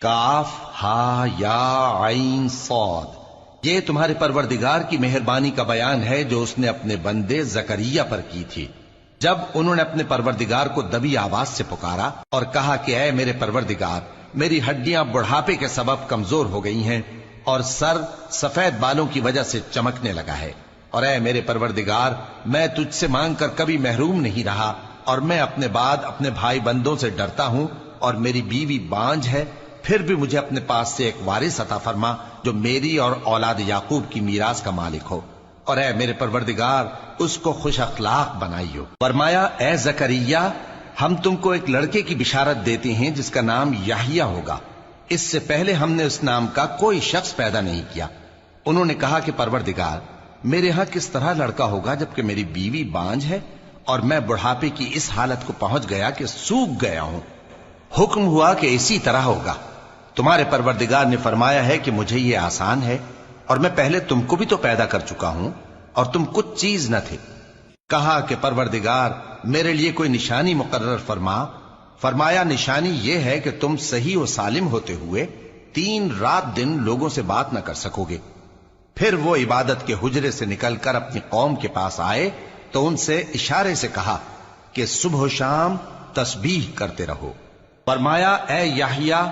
کاف ہا یا عین صاد، یہ تمہارے پروردگار کی مہربانی کا بیان ہے جو اس نے اپنے بندے زکریہ پر کی تھی، جب انہوں نے اپنے پروردگار کو دبی آواز سے پکارا اور کہا کہ اے میرے پروردگار، میری ہڈیاں بڑھاپے کے سبب کمزور ہو گئی ہیں اور سر سفید بالوں کی وجہ سے چمکنے لگا ہے، اور اے میرے پروردگار، میں تجھ سے مانگ کر کبھی محروم نہیں رہا، اور میں اپنے بعد اپنے بھائی بندوں سے ڈرتا ہوں، اور میری بیوی بانجھ ہے، پھر بھی مجھے اپنے پاس سے ایک وارث عطا فرما جو میری اور اولاد یعقوب کی میراث کا مالک ہو، اور اے میرے پروردگار اس کو خوش اخلاق بنائیو۔ فرمایا اے زکریا، ہم تم کو ایک لڑکے کی بشارت دیتے ہیں جس کا نام یحییٰ ہوگا، اس سے پہلے ہم نے اس نام کا کوئی شخص پیدا نہیں کیا۔ انہوں نے کہا کہ پروردگار، میرے ہاں کس طرح لڑکا ہوگا جبکہ میری بیوی بانجھ ہے اور میں بڑھاپے کی اس حالت کو پہنچ گیا کہ سوکھ گیا ہوں۔ حکم ہوا کہ اسی طرح ہوگا۔ تمہارے پروردگار نے فرمایا ہے کہ مجھے یہ آسان ہے، اور میں پہلے تم کو بھی تو پیدا کر چکا ہوں اور تم کچھ چیز نہ تھے۔ کہا کہ پروردگار میرے لیے کوئی نشانی مقرر فرما۔ فرمایا نشانی یہ ہے کہ تم صحیح و سالم ہوتے ہوئے 3 رات دن لوگوں سے بات نہ کر سکو گے۔ پھر وہ عبادت کے حجرے سے نکل کر اپنی قوم کے پاس آئے تو ان سے اشارے سے کہا کہ صبح و شام تسبیح کرتے رہو۔ فرمایا اے یحییٰ،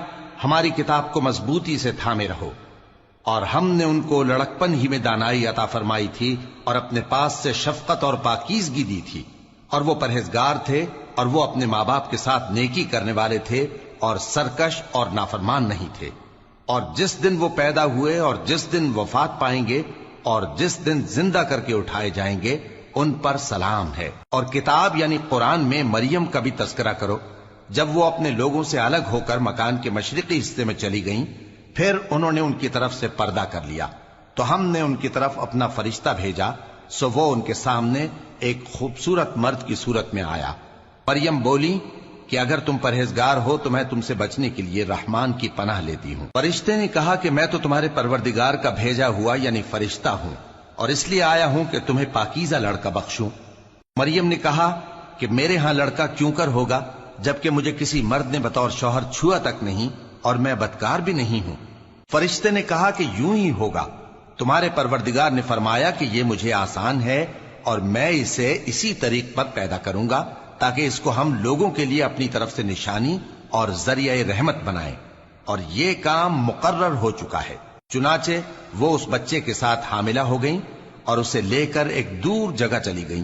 ہماری کتاب کو مضبوطی سے تھامے رہو، اور ہم نے ان کو لڑکپن ہی میں دانائی عطا فرمائی تھی اور اپنے پاس سے شفقت اور پاکیزگی دی تھی، اور وہ پرہیزگار تھے اور وہ اپنے ماں باپ کے ساتھ نیکی کرنے والے تھے اور سرکش اور نافرمان نہیں تھے۔ اور جس دن وہ پیدا ہوئے اور جس دن وفات پائیں گے اور جس دن زندہ کر کے اٹھائے جائیں گے ان پر سلام ہے۔ اور کتاب یعنی قرآن میں مریم کا بھی تذکرہ کرو، جب وہ اپنے لوگوں سے الگ ہو کر مکان کے مشرقی حصے میں چلی گئیں، پھر انہوں نے ان کی طرف سے پردہ کر لیا تو ہم نے ان کی طرف اپنا فرشتہ بھیجا، سو وہ ان کے سامنے ایک خوبصورت مرد کی صورت میں آیا۔ مریم بولی کہ اگر تم پرہیزگار ہو تو میں تم سے بچنے کے لیے رحمان کی پناہ لیتی ہوں۔ فرشتے نے کہا کہ میں تو تمہارے پروردگار کا بھیجا ہوا یعنی فرشتہ ہوں، اور اس لیے آیا ہوں کہ تمہیں پاکیزہ لڑکا بخشوں۔ مریم نے کہا کہ میرے ہاں لڑکا کیوں کر ہوگا جبکہ مجھے کسی مرد نے بطور شوہر چھوا تک نہیں اور میں بدکار بھی نہیں ہوں۔ فرشتے نے کہا کہ یوں ہی ہوگا، تمہارے پروردگار نے فرمایا کہ یہ مجھے آسان ہے اور میں اسے اسی طریق پر پیدا کروں گا تاکہ اس کو ہم لوگوں کے لیے اپنی طرف سے نشانی اور ذریعہ رحمت بنائیں، اور یہ کام مقرر ہو چکا ہے۔ چنانچہ وہ اس بچے کے ساتھ حاملہ ہو گئیں اور اسے لے کر ایک دور جگہ چلی گئیں۔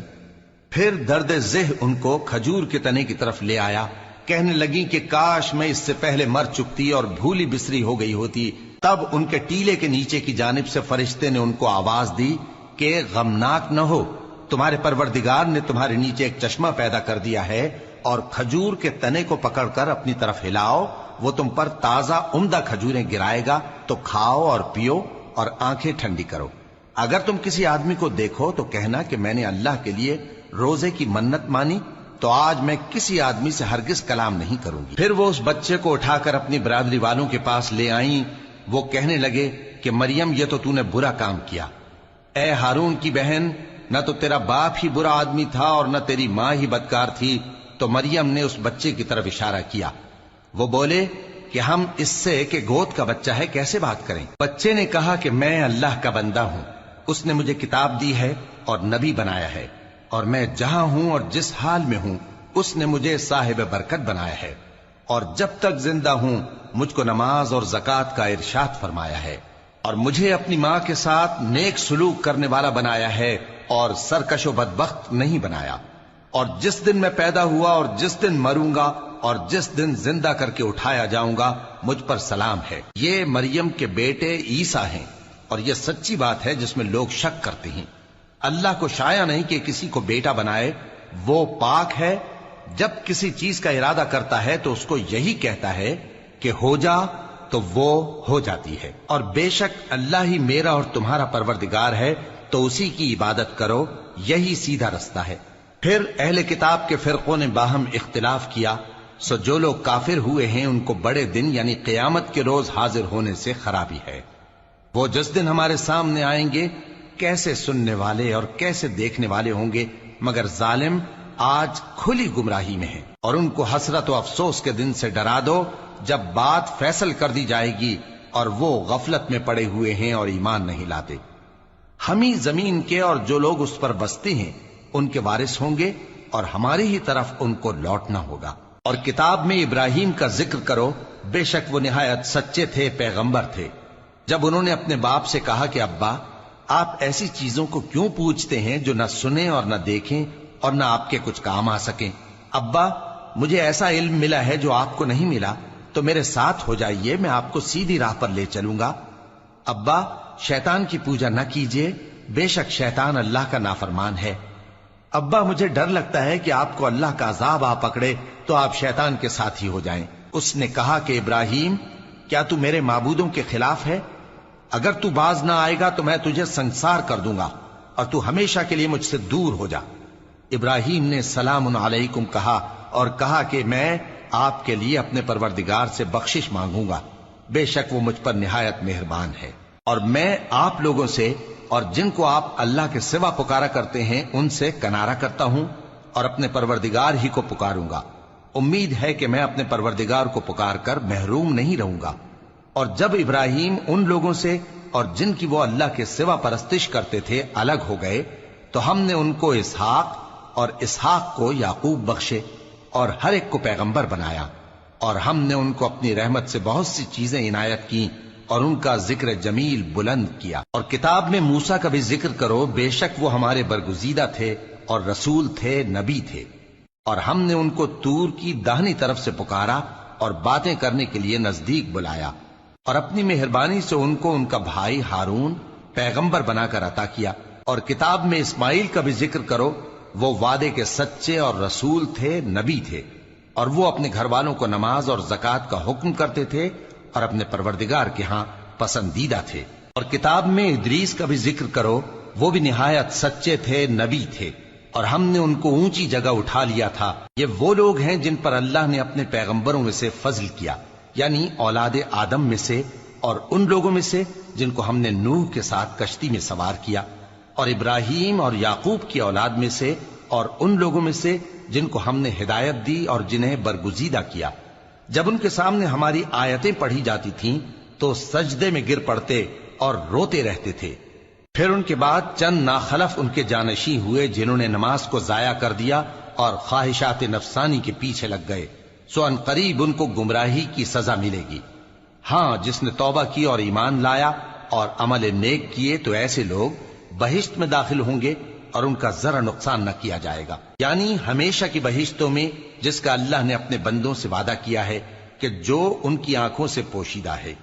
پھر درد ذہ ان کو کھجور کے تنے کی طرف لے آیا، کہنے لگی کہ کاش میں اس سے پہلے مر چکتی اور بھولی بسری ہو گئی ہوتی۔ تب ان کے ٹیلے کے نیچے کی جانب سے فرشتے نے ان کو آواز دی کہ غمناک نہ ہو، تمہارے پروردگار نے تمہارے نیچے ایک چشمہ پیدا کر دیا ہے، اور کھجور کے تنے کو پکڑ کر اپنی طرف ہلاؤ، وہ تم پر تازہ عمدہ کھجوریں گرائے گا، تو کھاؤ اور پیو اور آنکھیں ٹھنڈی کرو۔ اگر تم کسی آدمی کو دیکھو تو کہنا کہ میں نے اللہ کے لیے روزے کی منت مانی، تو آج میں کسی آدمی سے ہرگز کلام نہیں کروں گی۔ پھر وہ اس بچے کو اٹھا کر اپنی برادری والوں کے پاس لے آئیں۔ وہ کہنے لگے کہ مریم یہ تو نے برا کام کیا، اے ہارون کی بہن، نہ تو تیرا باپ ہی برا آدمی تھا اور نہ تیری ماں ہی بدکار تھی۔ تو مریم نے اس بچے کی طرف اشارہ کیا۔ وہ بولے کہ ہم اس سے کہ گود کا بچہ ہے کیسے بات کریں؟ بچے نے کہا کہ میں اللہ کا بندہ ہوں، اس نے مجھے کتاب دی ہے اور نبی بنایا ہے، اور میں جہاں ہوں اور جس حال میں ہوں اس نے مجھے صاحب برکت بنایا ہے، اور جب تک زندہ ہوں مجھ کو نماز اور زکوٰۃ کا ارشاد فرمایا ہے، اور مجھے اپنی ماں کے ساتھ نیک سلوک کرنے والا بنایا ہے اور سرکش و بدبخت نہیں بنایا، اور جس دن میں پیدا ہوا اور جس دن مروں گا اور جس دن زندہ کر کے اٹھایا جاؤں گا مجھ پر سلام ہے۔ یہ مریم کے بیٹے عیسیٰ ہیں، اور یہ سچی بات ہے جس میں لوگ شک کرتے ہیں۔ اللہ کو شایع نہیں کہ کسی کو بیٹا بنائے، وہ پاک ہے، جب کسی چیز کا ارادہ کرتا ہے تو اس کو یہی کہتا ہے کہ ہو جا تو وہ ہو جاتی ہے، اور بے شک اللہ ہی میرا اور تمہارا پروردگار ہے، تو اسی کی عبادت کرو، یہی سیدھا رستہ ہے۔ پھر اہل کتاب کے فرقوں نے باہم اختلاف کیا، سو جو لوگ کافر ہوئے ہیں ان کو بڑے دن یعنی قیامت کے روز حاضر ہونے سے خرابی ہے۔ وہ جس دن ہمارے سامنے آئیں گے کیسے سننے والے اور کیسے دیکھنے والے ہوں گے، مگر ظالم آج کھلی گمراہی میں ہیں، اور ان کو حسرت و افسوس کے دن سے ڈرا دو جب بات فیصل کر دی جائے گی اور وہ غفلت میں پڑے ہوئے ہیں اور ایمان نہیں لاتے۔ ہم ہی زمین کے اور جو لوگ اس پر بستے ہیں ان کے وارث ہوں گے اور ہماری ہی طرف ان کو لوٹنا ہوگا۔ اور کتاب میں ابراہیم کا ذکر کرو، بے شک وہ نہایت سچے تھے، پیغمبر تھے۔ جب انہوں نے اپنے باپ سے کہا کہ ابا، آپ ایسی چیزوں کو کیوں پوچھتے ہیں جو نہ سنیں اور نہ دیکھیں اور نہ آپ کے کچھ کام آ سکیں؟ ابا، مجھے ایسا علم ملا ہے جو آپ کو نہیں ملا، تو میرے ساتھ ہو جائیے، میں آپ کو سیدھی راہ پر لے چلوں گا۔ ابا، شیطان کی پوجا نہ کیجیے، بے شک شیطان اللہ کا نافرمان ہے۔ ابا، مجھے ڈر لگتا ہے کہ آپ کو اللہ کا عذاب آ پکڑے تو آپ شیطان کے ساتھی ہو جائیں۔ اس نے کہا کہ ابراہیم، کیا تو میرے معبودوں کے خلاف ہے؟ اگر تو باز نہ آئے گا تو میں تجھے سنسار کر دوں گا اور تو ہمیشہ کے لیے مجھ سے دور ہو جا۔ ابراہیم نے سلام علیکم کہا اور کہا کہ میں آپ کے لیے اپنے پروردگار سے بخشش مانگوں گا، بے شک وہ مجھ پر نہایت مہربان ہے۔ اور میں آپ لوگوں سے اور جن کو آپ اللہ کے سوا پکارا کرتے ہیں ان سے کنارہ کرتا ہوں اور اپنے پروردگار ہی کو پکاروں گا۔ امید ہے کہ میں اپنے پروردگار کو پکار کر محروم نہیں رہوں گا۔ اور جب ابراہیم ان لوگوں سے اور جن کی وہ اللہ کے سوا پرستش کرتے تھے الگ ہو گئے تو ہم نے ان کو اسحاق اور اسحاق کو یعقوب بخشے اور ہر ایک کو پیغمبر بنایا، اور ہم نے ان کو اپنی رحمت سے بہت سی چیزیں عنایت کی اور ان کا ذکر جمیل بلند کیا۔ اور کتاب میں موسیٰ کا بھی ذکر کرو، بے شک وہ ہمارے برگزیدہ تھے اور رسول تھے، نبی تھے، اور ہم نے ان کو طور کی داہنی طرف سے پکارا اور باتیں کرنے کے لیے نزدیک بلایا، اور اپنی مہربانی سے ان کو ان کا بھائی ہارون پیغمبر بنا کر عطا کیا۔ اور کتاب میں اسماعیل کا بھی ذکر کرو، وہ وعدے کے سچے اور رسول تھے، نبی تھے، اور وہ اپنے گھر والوں کو نماز اور زکوٰۃ کا حکم کرتے تھے اور اپنے پروردگار کے ہاں پسندیدہ تھے۔ اور کتاب میں ادریس کا بھی ذکر کرو، وہ بھی نہایت سچے تھے، نبی تھے، اور ہم نے ان کو اونچی جگہ اٹھا لیا تھا۔ یہ وہ لوگ ہیں جن پر اللہ نے اپنے پیغمبروں میں سے فضل کیا، یعنی اولاد آدم میں سے، اور ان لوگوں میں سے جن کو ہم نے نوح کے ساتھ کشتی میں سوار کیا، اور ابراہیم اور یعقوب کی اولاد میں سے، اور ان لوگوں میں سے جن کو ہم نے ہدایت دی اور جنہیں برگزیدہ کیا۔ جب ان کے سامنے ہماری آیتیں پڑھی جاتی تھیں تو سجدے میں گر پڑتے اور روتے رہتے تھے۔ پھر ان کے بعد چند ناخلف ان کے جانشین ہوئے جنہوں نے نماز کو ضائع کر دیا اور خواہشات نفسانی کے پیچھے لگ گئے، سو ان قریب ان کو گمراہی کی سزا ملے گی۔ ہاں، جس نے توبہ کی اور ایمان لایا اور عمل نیک کیے تو ایسے لوگ بہشت میں داخل ہوں گے اور ان کا ذرا نقصان نہ کیا جائے گا، یعنی ہمیشہ کی بہشتوں میں جس کا اللہ نے اپنے بندوں سے وعدہ کیا ہے کہ جو ان کی آنکھوں سے پوشیدہ ہے۔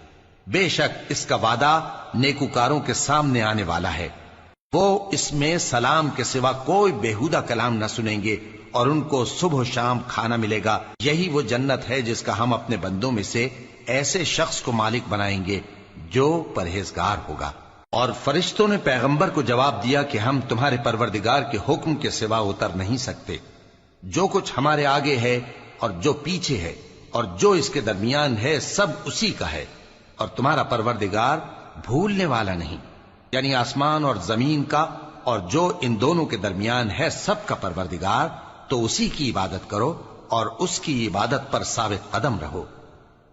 بے شک اس کا وعدہ نیکوکاروں کے سامنے آنے والا ہے، وہ اس میں سلام کے سوا کوئی بےہودہ کلام نہ سنیں گے اور ان کو صبح و شام کھانا ملے گا۔ یہی وہ جنت ہے جس کا ہم اپنے بندوں میں سے ایسے شخص کو مالک بنائیں گے جو پرہیزگار ہوگا۔ اور فرشتوں نے پیغمبر کو جواب دیا کہ ہم تمہارے پروردگار کے حکم کے سوا اتر نہیں سکتے۔ جو کچھ ہمارے آگے ہے اور جو پیچھے ہے اور جو اس کے درمیان ہے سب اسی کا ہے، اور تمہارا پروردگار بھولنے والا نہیں، یعنی آسمان اور زمین کا اور جو ان دونوں کے درمیان ہے سب کا پروردگار، تو اسی کی عبادت کرو اور اس کی عبادت پر ثابت قدم رہو۔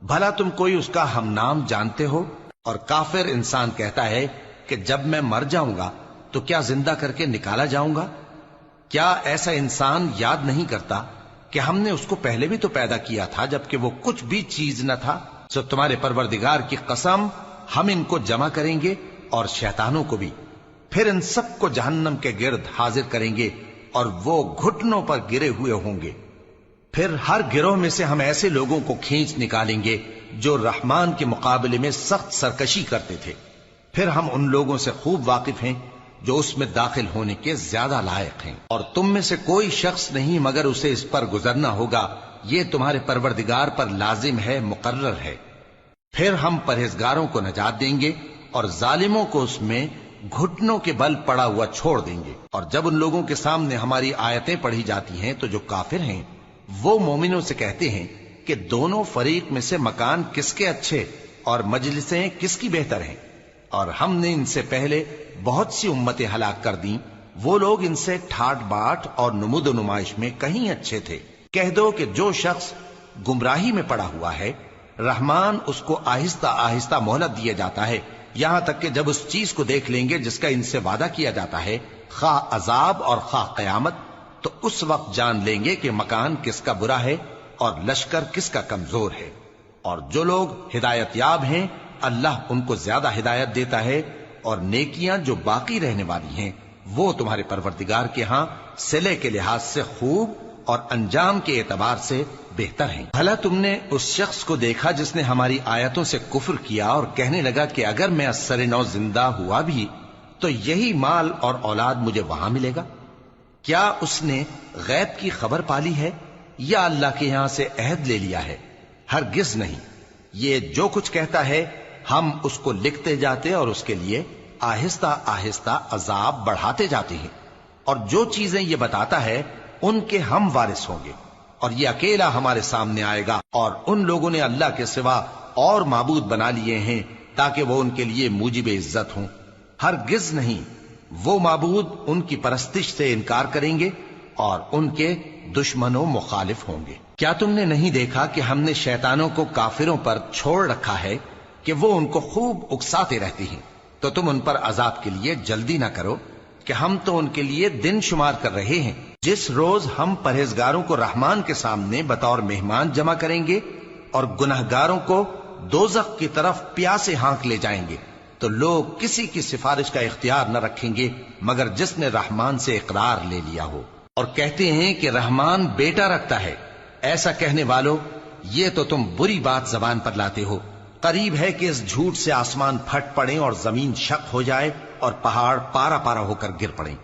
بھلا تم کوئی اس کا ہم نام جانتے ہو؟ اور کافر انسان کہتا ہے کہ جب میں مر جاؤں گا تو کیا زندہ کر کے نکالا جاؤں گا؟ کیا ایسا انسان یاد نہیں کرتا کہ ہم نے اس کو پہلے بھی تو پیدا کیا تھا جبکہ وہ کچھ بھی چیز نہ تھا؟ سو تمہارے پروردگار کی قسم، ہم ان کو جمع کریں گے اور شیطانوں کو بھی، پھر ان سب کو جہنم کے گرد حاضر کریں گے اور وہ گھٹنوں پر گرے ہوئے ہوں گے۔ پھر ہر گروہ میں سے ہم ایسے لوگوں کو کھینچ نکالیں گے جو رحمان کے مقابلے میں سخت سرکشی کرتے تھے، پھر ہم ان لوگوں سے خوب واقف ہیں جو اس میں داخل ہونے کے زیادہ لائق ہیں، اور تم میں سے کوئی شخص نہیں مگر اسے اس پر گزرنا ہوگا، یہ تمہارے پروردگار پر لازم ہے، مقرر ہے۔ پھر ہم پرہیزگاروں کو نجات دیں گے اور ظالموں کو اس میں گھٹنوں کے بل پڑا ہوا چھوڑ دیں گے۔ اور جب ان لوگوں کے سامنے ہماری آیتیں پڑھی جاتی ہیں تو جو کافر ہیں وہ مومنوں سے کہتے ہیں کہ دونوں فریق میں سے مکان کس کے اچھے اور مجلسیں کس کی بہتر ہیں، اور ہم نے ان سے پہلے بہت سی امتیں ہلاک کر دیں، وہ لوگ ان سے ٹھاٹ باٹ اور نمود و نمائش میں کہیں اچھے تھے۔ کہہ دو کہ جو شخص گمراہی میں پڑا ہوا ہے رحمان اس کو آہستہ آہستہ مہلت دیا جاتا ہے، یہاں تک کہ جب اس چیز کو دیکھ لیں گے جس کا ان سے وعدہ کیا جاتا ہے، خواہ عذاب اور خواہ قیامت، تو اس وقت جان لیں گے کہ مکان کس کا برا ہے اور لشکر کس کا کمزور ہے۔ اور جو لوگ ہدایت یاب ہیں اللہ ان کو زیادہ ہدایت دیتا ہے، اور نیکیاں جو باقی رہنے والی ہیں وہ تمہارے پروردگار کے ہاں صلے کے لحاظ سے خوب اور انجام کے اعتبار سے بہتر ہیں۔ بھلا تم نے اس شخص کو دیکھا جس نے ہماری آیتوں سے کفر کیا اور کہنے لگا کہ اگر میں اثر نو زندہ ہوا بھی تو یہی مال اور اولاد مجھے وہاں ملے گا؟ کیا اس نے غیب کی خبر پالی ہے یا اللہ کے یہاں سے عہد لے لیا ہے؟ ہرگز نہیں، یہ جو کچھ کہتا ہے ہم اس کو لکھتے جاتے اور اس کے لیے آہستہ آہستہ عذاب بڑھاتے جاتے ہیں، اور جو چیزیں یہ بتاتا ہے ان کے ہم وارث ہوں گے، اور یہ اکیلا ہمارے سامنے آئے گا۔ اور ان لوگوں نے اللہ کے سوا اور معبود بنا لیے ہیں تاکہ وہ ان کے لیے موجب عزت ہوں، ہرگز نہیں، وہ معبود ان کی پرستش سے انکار کریں گے اور ان کے دشمن و مخالف ہوں گے۔ کیا تم نے نہیں دیکھا کہ ہم نے شیطانوں کو کافروں پر چھوڑ رکھا ہے کہ وہ ان کو خوب اکساتے رہتی ہیں؟ تو تم ان پر عذاب کے لیے جلدی نہ کرو کہ ہم تو ان کے لیے دن شمار کر رہے ہیں۔ جس روز ہم پرہیزگاروں کو رحمان کے سامنے بطور مہمان جمع کریں گے اور گنہگاروں کو دوزخ کی طرف پیاسے ہانک لے جائیں گے، تو لوگ کسی کی سفارش کا اختیار نہ رکھیں گے مگر جس نے رحمان سے اقرار لے لیا ہو۔ اور کہتے ہیں کہ رحمان بیٹا رکھتا ہے، ایسا کہنے والوں یہ تو تم بری بات زبان پر لاتے ہو۔ قریب ہے کہ اس جھوٹ سے آسمان پھٹ پڑے اور زمین شق ہو جائے اور پہاڑ پارا پارا ہو کر گر پڑیں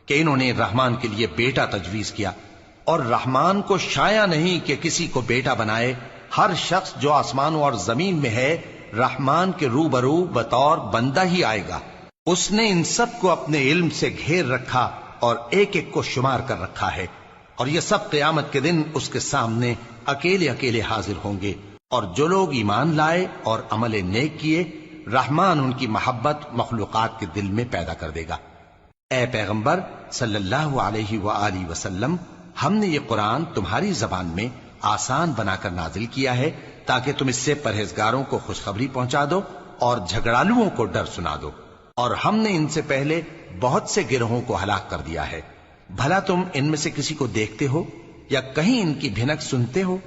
کہ انہوں نے رحمان کے لیے بیٹا تجویز کیا، اور رحمان کو شایع نہیں کہ کسی کو بیٹا بنائے۔ ہر شخص جو آسمانوں اور زمین میں ہے رحمان کے روبرو بطور بندہ ہی آئے گا۔ اس نے ان سب کو اپنے علم سے گھیر رکھا اور ایک ایک کو شمار کر رکھا ہے، اور یہ سب قیامت کے دن اس کے سامنے اکیلے اکیلے حاضر ہوں گے۔ اور جو لوگ ایمان لائے اور عمل نیک کیے رحمان ان کی محبت مخلوقات کے دل میں پیدا کر دے گا۔ اے پیغمبر صلی اللہ علیہ وآلہ وسلم، ہم نے یہ قرآن تمہاری زبان میں آسان بنا کر نازل کیا ہے تاکہ تم اس سے پرہیزگاروں کو خوشخبری پہنچا دو اور جھگڑالوؤں کو ڈر سنا دو۔ اور ہم نے ان سے پہلے بہت سے گروہوں کو ہلاک کر دیا ہے، بھلا تم ان میں سے کسی کو دیکھتے ہو یا کہیں ان کی بھنک سنتے ہو؟